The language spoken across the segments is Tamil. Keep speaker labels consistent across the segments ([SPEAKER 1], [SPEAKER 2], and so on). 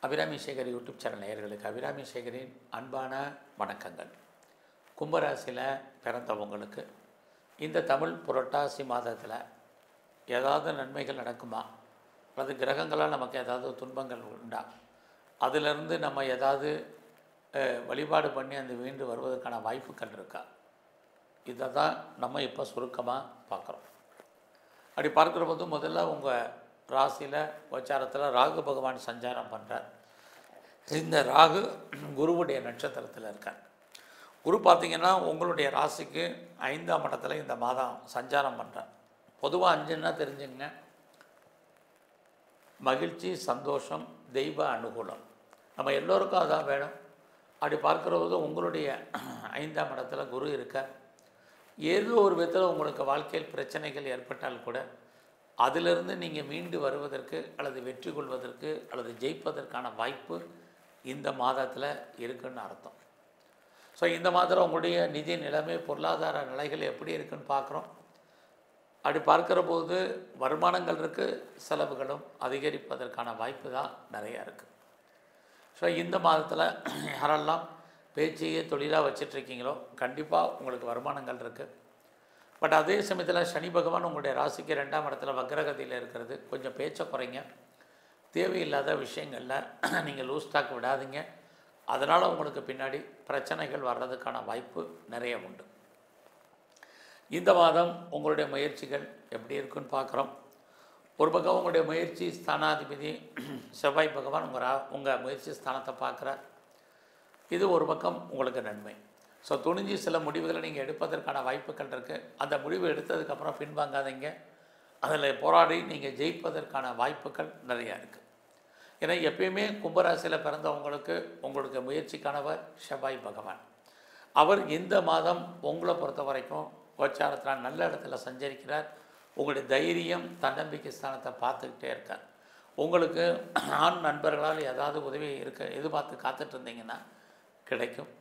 [SPEAKER 1] அபிராமி சேகர் யூடியூப் சேனல் நேயர்களுக்கு அபிராமி சேகரின் அன்பான வணக்கங்கள். கும்பராசியில் பிறந்தவங்களுக்கு இந்த தமிழ் புரட்டாசி மாதத்தில் ஏதாவது நன்மைகள் நடக்குமா, அல்லது கிரகங்களால் நமக்கு ஏதாவது துன்பங்கள் உண்டா, அதிலிருந்து நம்ம ஏதாவது வழிபாடு பண்ணி அந்த மீண்டு வருவதற்கான வாய்ப்புகள் இருக்கா, இதை தான் நம்ம இப்போ சுருக்கமாக பார்க்குறோம். அப்படி பார்க்குற போது முதல்ல உங்கள் ராசியில் கோச்சாரத்தில் ராகு பகவான் சஞ்சாரம் பண்ணுறார். இந்த ராகு குருவுடைய நட்சத்திரத்தில் இருக்கார். குரு பார்த்திங்கன்னா உங்களுடைய ராசிக்கு 5ஆம் இடத்துல இந்த மாதம் சஞ்சாரம் பண்ணுறார். பொதுவாக 5ன்னா தெரிஞ்சுங்க, மகிழ்ச்சி, சந்தோஷம், தெய்வ அனுகூலம், நம்ம எல்லோருக்கும் அதான் வேணும். அப்படி பார்க்குற போது உங்களுடைய 5ஆம் இடத்துல குரு இருக்கார். ஏதோ ஒரு விதத்தில் உங்களுக்கு வாழ்க்கையில் பிரச்சனைகள் ஏற்பட்டால் கூட அதிலிருந்து நீங்கள் மீண்டு வருவதற்கு அல்லது வெற்றி கொள்வதற்கு அல்லது ஜெயிப்பதற்கான வாய்ப்பு இந்த மாதத்தில் இருக்குன்னு அர்த்தம். ஸோ இந்த மாதத்தில் உங்களுடைய நிதி நிலைமை, பொருளாதார நிலைகள் எப்படி இருக்குன்னு பார்க்குறோம். அப்படி பார்க்குற போது வருமானங்கள் இருக்குது, செலவுகளும் அதிகரிப்பதற்கான வாய்ப்பு தான் நிறையா இருக்குது. ஸோ இந்த மாதத்தில் யாரெல்லாம் பேச்சையே தொழிலாக வச்சிட்ருக்கீங்களோ கண்டிப்பாக உங்களுக்கு வருமானங்கள் இருக்குது. பட் அதே சமயத்தில் சனி பகவான் உங்களுடைய ராசிக்கு 2ஆம் இடத்துல வக்ரகதியில் இருக்கிறது. கொஞ்சம் பேச்சை குறைங்க, தேவையில்லாத விஷயங்களில் நீங்கள் லூஸ் ஸ்டாக் விடாதீங்க. அதனால் உங்களுக்கு பின்னாடி பிரச்சனைகள் வர்றதுக்கான வாய்ப்பு நிறைய உண்டு. இந்த மாதம் உங்களுடைய முயற்சிகள் எப்படி இருக்குன்னு பார்க்குறோம். ஒரு பக்கம் உங்களுடைய முயற்சி ஸ்தானாதிபதி செவ்வாய் பகவான் உங்கள் முயற்சி ஸ்தானத்தை பார்க்குறார். இது ஒரு பக்கம் உங்களுக்கு நன்மை. ஸோ துணிஞ்சு சில முடிவுகளை நீங்கள் எடுப்பதற்கான வாய்ப்புகள் இருக்குது. அந்த முடிவு எடுத்ததுக்கப்புறம் பின்வாங்காதீங்க. அதில் போராடி நீங்கள் ஜெயிப்பதற்கான வாய்ப்புகள் நிறையா இருக்குது. ஏன்னா எப்பயுமே கும்பராசியில் பிறந்தவங்களுக்கு உங்களுக்கு முயற்சிக்கானவர் செவ்வாய் பகவான். அவர் இந்த மாதம் உங்களை பொறுத்த வரைக்கும் கோச்சாரத்தில் நல்ல இடத்துல சஞ்சரிக்கிறார். உங்களுடைய தைரியம், தன்னம்பிக்கை ஸ்தானத்தை பார்த்துக்கிட்டே இருக்கார். உங்களுக்கு ஆண் நண்பர்களால் ஏதாவது உதவி எதிர்பார்த்து காத்துட்டு இருந்தீங்கன்னா கிடைக்கும்.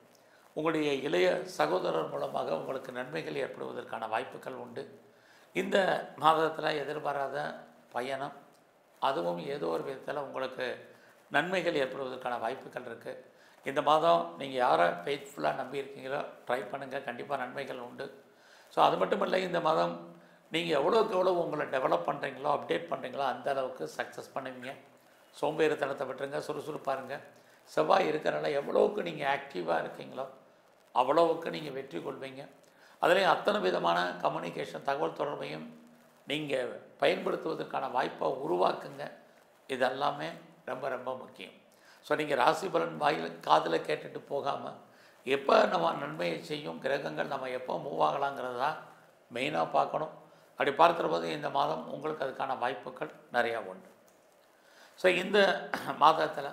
[SPEAKER 1] உங்களுடைய இளைய சகோதரர் மூலமாக உங்களுக்கு நன்மைகள் ஏற்படுவதற்கான வாய்ப்புகள் உண்டு. இந்த மாதத்தில் எதிர்பாராத பயணம், அதுவும் ஏதோ ஒரு விதத்தில் உங்களுக்கு நன்மைகள் ஏற்படுவதற்கான வாய்ப்புகள் இருக்குது. இந்த மாதம் நீங்கள் யாரை ஃபெய்த்ஃபுல்லாக நம்பியிருக்கீங்களோ ட்ரை பண்ணுங்கள், கண்டிப்பாக நன்மைகள் உண்டு. ஸோ அது மட்டும் இல்லை, இந்த மாதம் நீங்கள் எவ்வளோக்கு எவ்வளோ உங்களை டெவலப் பண்ணுறீங்களோ, அப்டேட் பண்ணுறீங்களோ அந்த அளவுக்கு சக்ஸஸ் பண்ணுவீங்க. சோம்பேறித்தனத்தை விட்டுருங்க, சுறுசுறுப்பாக இருங்க. செவ்வாய் இருக்கிறனால எவ்வளோவுக்கு நீங்கள் ஆக்டிவாக இருக்கீங்களோ அவ்வளோவுக்கு நீங்கள் வெற்றி கொள்வீங்க. அதுலேயும் அத்தனை விதமான கம்யூனிகேஷன், தகவல் தொடர்பையும் நீங்கள் பயன்படுத்துவதற்கான வாய்ப்பை உருவாக்குங்க. இதெல்லாமே ரொம்ப ரொம்ப முக்கியம். ஸோ நீங்கள் ராசி பலன் வாயில் காதில் கேட்டுட்டு போகாமல் எப்போ நம்ம நன்மையை செய்யும் கிரகங்கள் நம்ம எப்போ மூவ் ஆகலாங்கிறது தான் மெயினாக பார்க்கணும். அப்படி பார்க்குற போது இந்த மாதம் உங்களுக்கு அதுக்கான வாய்ப்புகள் நிறையா உண்டு. ஸோ இந்த மாதத்தில்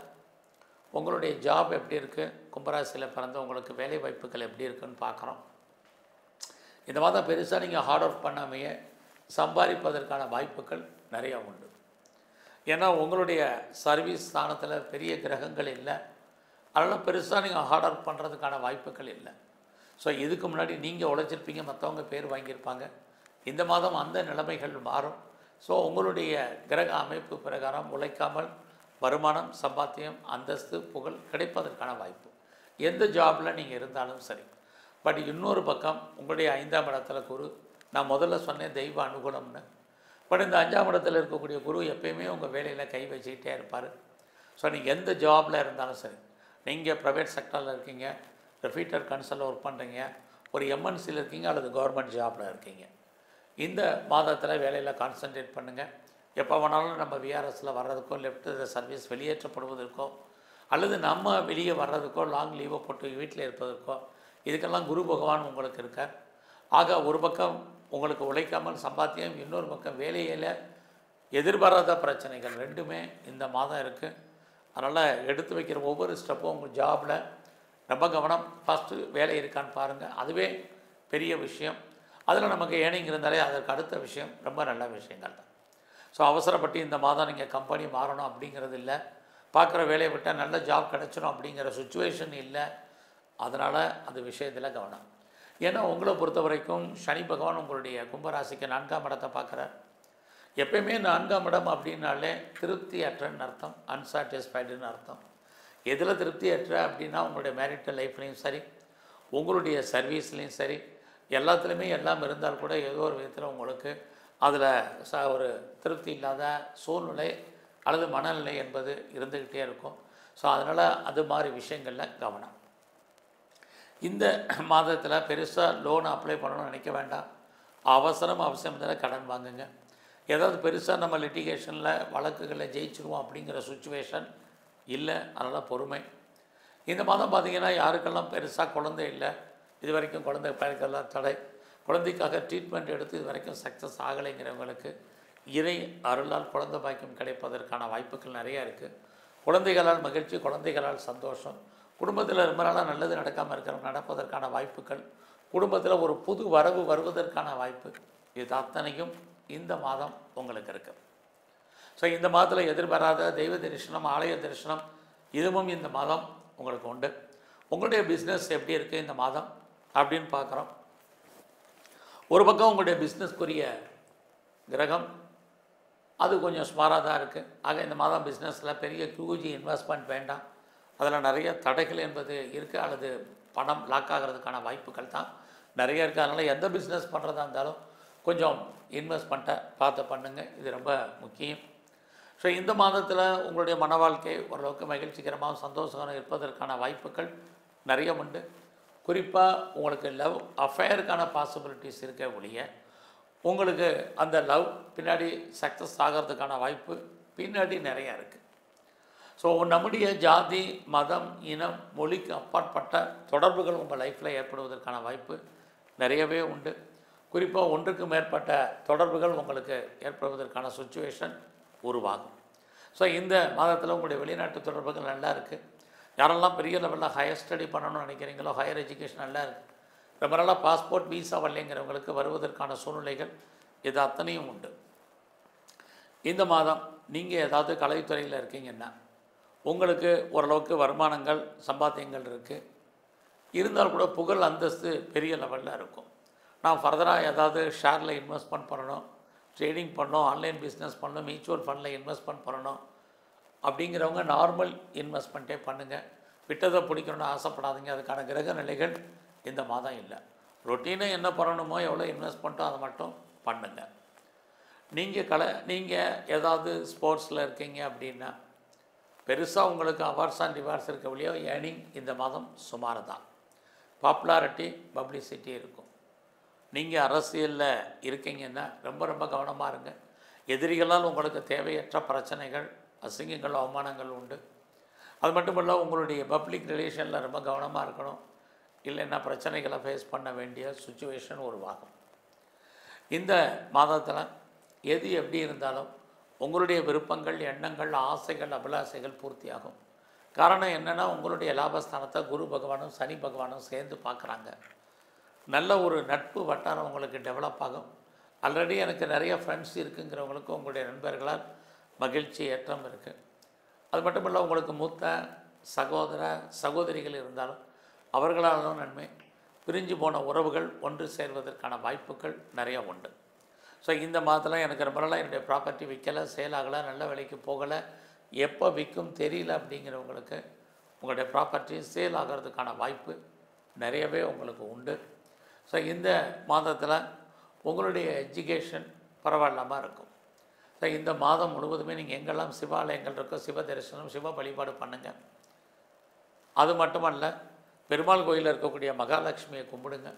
[SPEAKER 1] உங்களுடைய ஜாப் எப்படி இருக்குது, கும்பராசியில் பிறந்த உங்களுக்கு வேலை வாய்ப்புகள் எப்படி இருக்குன்னு பார்க்குறோம். இந்த மாதம் பெருசாக நீங்கள் ஹார்ட் ஒர்க் பண்ணாமையே சம்பாதிப்பதற்கான வாய்ப்புகள் நிறையா உண்டு. ஏன்னா உங்களுடைய சர்வீஸ் ஸ்தானத்தில் பெரிய கிரகங்கள் இல்லை. அதனால் பெருசாக நீங்கள் ஹார்ட் ஒர்க் பண்ணுறதுக்கான வாய்ப்புகள் இல்லை. ஸோ இதுக்கு முன்னாடி நீங்கள் உழைச்சிருப்பீங்க, மற்றவங்க பேர் வாங்கியிருப்பாங்க. இந்த மாதம் அந்த நிலைமைகள் மாறும். ஸோ உங்களுடைய கிரக அமைப்பு பிரகாரம் உழைக்காமல் வருமானம், சம்பாத்தியம், அந்தஸ்து, புகழ் கிடைப்பதற்கான வாய்ப்பு எந்த ஜாபில் நீங்கள் இருந்தாலும் சரி. பட் இன்னொரு பக்கம் உங்களுடைய 5ஆம் இடத்துல குரு, நான் முதல்ல சொன்னேன் தெய்வ அனுகூலம்னு. பட் இந்த 5ஆம் இடத்துல இருக்கக்கூடிய குரு எப்பயுமே உங்கள் வேலையில் கை வச்சுக்கிட்டே இருப்பார். ஸோ நீங்கள் எந்த ஜாபில் இருந்தாலும் சரி, நீங்கள் ப்ரைவேட் செக்டரில் இருக்கீங்க, ரெஃபீட்டர் கன்சல்ட்டில் ஒர்க் பண்ணுறீங்க, ஒரு எம்என்சியில் இருக்கீங்க அல்லது கவர்மெண்ட் ஜாபில் இருக்கீங்க, இந்த மாதத்தில் வேலையில் கான்சன்ட்ரேட் பண்ணுங்கள். எப்போ வேணாலும் நம்ம விஆர்எஸில் வர்றதுக்கோ, லெஃப்ட் சர்வீஸ் வெளியேற்றப்படுவதற்கோ, அல்லது நம்ம வெளியே வர்றதுக்கோ, லாங் லீவை போட்டு வீட்டில் இருப்பதற்கோ, இதுக்கெல்லாம் குரு பகவான் உங்களுக்கு இருக்கார். ஆக ஒரு பக்கம் உங்களுக்கு உழைக்காமல் சம்பாத்தியம், இன்னொரு பக்கம் வேலையில் எதிர்பாராத பிரச்சனைகள், ரெண்டுமே இந்த மாதம் இருக்குது. அதனால் எடுத்து வைக்கிற ஒவ்வொரு ஸ்டெப்பும் உங்கள் ஜாபில் ரொம்ப கவனம். ஃபஸ்ட்டு வேலை இருக்கான்னு பாருங்கள், அதுவே பெரிய விஷயம். அதில் நமக்கு ஏர்னிங் இருந்தாலே அதற்கு அடுத்த விஷயம் ரொம்ப நல்ல விஷயங்கள் தான். ஸோ அவசரப்பட்டு இந்த மாதம் நீங்கள் கம்பெனி மாறணும் அப்படிங்கிறது இல்லை. பார்க்குற வேலையை விட்டால் நல்ல ஜாப் கிடச்சிடும் அப்படிங்கிற சுச்சுவேஷன் இல்லை. அதனால் அந்த விஷயத்தில் கவனம். ஏன்னா உங்களை பொறுத்த வரைக்கும் சனி பகவான் உங்களுடைய கும்பராசிக்கு 4ஆம் இடத்தை பார்க்குறார். எப்பயுமே 4ஆம் இடம் அப்படின்னாலே திருப்தியற்றன்னு அர்த்தம், அன்சாட்டிஸ்ஃபைடுன்னு அர்த்தம். எதில் திருப்தியற்ற அப்படின்னா உங்களுடைய மேரிட்டல் லைஃப்லேயும் சரி, உங்களுடைய சர்வீஸ்லேயும் சரி, எல்லாத்துலேயுமே எல்லாம் இருந்தால் கூட ஏதோ ஒரு விதத்தில் உங்களுக்கு அதில் ஒரு திருப்தி இல்லாத சூழ்நிலை அல்லது மனநிலை என்பது இருந்துக்கிட்டே இருக்கும். ஸோ அதனால் அது மாதிரி விஷயங்களில் கவனம். இந்த மாதத்தில் பெருசாக லோன் அப்ளை பண்ணணும்னு நினைக்க வேண்டாம். அவசரம் இருந்தால் கடன் வாங்குங்க. ஏதாவது பெருசாக நம்ம லிட்டிகேஷனில் வழக்குகளில் ஜெயிச்சிருவோம் அப்படிங்கிற சுச்சுவேஷன் இல்லை. அதனால் பொறுமை. இந்த மாதம் பார்த்திங்கன்னா யாருக்கெல்லாம் பெருசாக குழந்தை இல்லை, இது வரைக்கும் குழந்தை பிறக்கெல்லாம் தடை, குழந்தைக்காக ட்ரீட்மெண்ட் எடுத்து இது வரைக்கும் சக்ஸஸ் ஆகலைங்கிறவங்களுக்கு இறை அருளால் குழந்தை பாக்கியம் கிடைப்பதற்கான வாய்ப்புகள் நிறையா இருக்குது. குழந்தைகளால் மகிழ்ச்சி, குழந்தைகளால் சந்தோஷம், குடும்பத்தில் ரொம்ப நாளாக நல்லது நடக்காமல் இருக்கிறவங்க நடப்பதற்கான வாய்ப்புகள், குடும்பத்தில் ஒரு புது வரவு வருவதற்கான வாய்ப்பு, இது அத்தனையும் இந்த மாதம் உங்களுக்கு இருக்குது. ஸோ இந்த மாதத்தில் எதிர்பாராத தெய்வ தரிசனம், ஆலய தரிசனம் இதுவும் இந்த மாதம் உங்களுக்கு உண்டு. உங்களுடைய பிஸ்னஸ் எப்படி இருக்குது இந்த மாதம் அப்படின்னு பார்க்குறோம். ஒரு பக்கம் உங்களுடைய பிஸ்னஸ்க்குரிய கிரகம் அது கொஞ்சம் சுமாராக தான் இருக்குது. ஆக இந்த மாதம் பிஸ்னஸில் பெரிய ஹியூஜ் இன்வெஸ்ட்மெண்ட் வேண்டாம். அதில் நிறைய தடைகள் என்பது இருக்குது, அல்லது பணம் லாக் ஆகிறதுக்கான வாய்ப்புகள் தான் நிறைய இருக்குது. அதனால் எந்த பிஸ்னஸ் பண்ணுறதா இருந்தாலும் கொஞ்சம் இன்வெஸ்ட்மெண்ட்டை பார்த்து பண்ணுங்கள், இது ரொம்ப முக்கியம். ஸோ இந்த மாதத்தில் உங்களுடைய மன வாழ்க்கை ஓரளவுக்கு மகிழ்ச்சிகரமாக சந்தோஷமாக இருப்பதற்கான வாய்ப்புகள் நிறைய உண்டு. குறிப்பாக உங்களுக்கு லவ் அஃபேருக்கான பாசிபிலிட்டிஸ் இருக்க ஒழிய உங்களுக்கு அந்த லவ் பின்னாடி சக்ஸஸ் ஆகிறதுக்கான வாய்ப்பு பின்னாடி நிறையா இருக்குது. ஸோ நம்முடைய ஜாதி, மதம், இனம், மொழிக்கு அப்பாற்பட்ட தொடர்புகள் உங்கள் லைஃப்பில் ஏற்படுவதற்கான வாய்ப்பு நிறையவே உண்டு. குறிப்பாக ஒன்றுக்கு மேற்பட்ட தொடர்புகள் உங்களுக்கு ஏற்படுவதற்கான சுச்சுவேஷன் உருவாகும். ஸோ இந்த மாதத்தில் உங்களுடைய வெளிநாட்டு தொடர்புகள் நல்லா இருக்குது. யாரெல்லாம் பெரிய லெவலில் ஹையர் ஸ்டடி பண்ணணும்னு நினைக்கிறீங்களோ, ஹையர் எஜுகேஷன் நல்லா இருக்குது. ரொம்ப நாளாக பாஸ்போர்ட் வீசா வரலைங்கிறவங்களுக்கு வருவதற்கான சூழ்நிலைகள் இது அத்தனையும் உண்டு. இந்த மாதம் நீங்கள் ஏதாவது கலைத்துறையில் இருக்கீங்கன்னா உங்களுக்கு ஓரளவுக்கு வருமானங்கள், சம்பாத்தியங்கள் இருக்குது. இருந்தால் கூட புகழ், அந்தஸ்து பெரிய லெவலில் இருக்கும். நான் ஃபர்தராக ஏதாவது ஷேரில் இன்வெஸ்ட்மெண்ட் பண்ணணும், ட்ரேடிங் பண்ணணும், ஆன்லைன் பிஸ்னஸ் பண்ணணும், மியூச்சுவல் ஃபண்டில் இன்வெஸ்ட்மெண்ட் பண்ணணும் அப்படிங்கிறவங்க நார்மல் இன்வெஸ்ட்மெண்ட்டே பண்ணுங்கள். விட்டதை பிடிக்கணும்னு ஆசைப்படாதீங்க. அதுக்கான கிரக நிலைகள் இந்த மாதம் இல்லை. ரொட்டீனாக என்ன பண்ணணுமோ, எவ்வளோ இன்வெஸ்ட்மெண்ட்டோ அதை மட்டும் பண்ணுங்கள். நீங்கள் ஏதாவது ஸ்போர்ட்ஸில் இருக்கீங்க அப்படின்னா பெருசாக உங்களுக்கு அவார்ட்ஸ் அண்ட் ரிவார்ட்ஸ் இருக்க வழியோ ஏர்னிங் இந்த மாதம் சுமார் தான். பாப்புலாரிட்டி, பப்ளிசிட்டி இருக்கும். நீங்கள் அரசியலில் இருக்கீங்கன்னா ரொம்ப ரொம்ப கவனமாக இருங்க. எதிரிகளால் உங்களுக்கு தேவையற்ற பிரச்சனைகள், அசிங்கங்கள், அவமானங்கள் உண்டு. அது மட்டும் இல்லை, உங்களுடைய பப்ளிக் ரிலேஷனில் ரொம்ப கவனமாக இருக்கணும். இல்லைன்னா பிரச்சனைகளை ஃபேஸ் பண்ண வேண்டிய சுச்சுவேஷன் உருவாகும். இந்த மாதத்தில் எது எப்படி இருந்தாலும் உங்களுடைய விருப்பங்கள், எண்ணங்கள், ஆசைகள், அபிலாசைகள் பூர்த்தியாகும். காரணம் என்னென்னா, உங்களுடைய லாபஸ்தானத்தை குரு பகவானும் சனி பகவானும் சேர்ந்து பார்க்குறாங்க. நல்ல ஒரு நட்பு வட்டாரம் உங்களுக்கு டெவலப் ஆகும். ஆல்ரெடி எனக்கு நிறைய ஃப்ரெண்ட்ஸ் இருக்குங்கிறவங்களுக்கு உங்களுடைய நண்பர்களால் மகிழ்ச்சி, ஏற்றம் இருக்குது. அது மட்டும் இல்லை, உங்களுக்கு மூத்த சகோதர சகோதரிகள் இருந்தாலும் அவர்களாலும் நன்மை. பிரிஞ்சு போன உறவுகள் ஒன்று சேர்வதற்கான வாய்ப்புகள் நிறையா உண்டு. ஸோ இந்த மாதத்தில் எனக்கு ரொம்ப நாளாக என்னுடைய ப்ராப்பர்ட்டி விற்கலை, சேலாகலை, நல்ல விலைக்கு போகலை, எப்போ விற்கும் தெரியல அப்படிங்கிறவங்களுக்கு உங்களுடைய ப்ராப்பர்ட்டி சேல் ஆகிறதுக்கான வாய்ப்பு நிறையவே உங்களுக்கு உண்டு. ஸோ இந்த மாதத்தில் உங்களுடைய எஜுகேஷன் பரவாயில்லாமல் இருக்கும். ஸோ இந்த மாதம் முழுவதுமே நீங்கள் எங்கெல்லாம் சிவாலயங்கள் இருக்கோ சிவ தரிசனம், சிவ வழிபாடு பண்ணுங்கள். அது மட்டுமல்ல, பெருமாள் கோயிலில் இருக்கக்கூடிய மகாலட்சுமியை கும்பிடுங்க.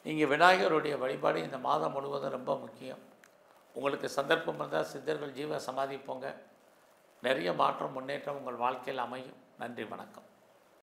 [SPEAKER 1] நீங்கள் விநாயகருடைய வழிபாடு இந்த மாதம் முழுவதும் ரொம்ப முக்கியம். உங்களுக்கு சந்தர்ப்பம் இருந்தால் சித்தர்கள் ஜீவ சமாதி போங்க. நிறைய மாற்றம், முன்னேற்றம் உங்கள் வாழ்க்கையில் அமையும். நன்றி, வணக்கம்.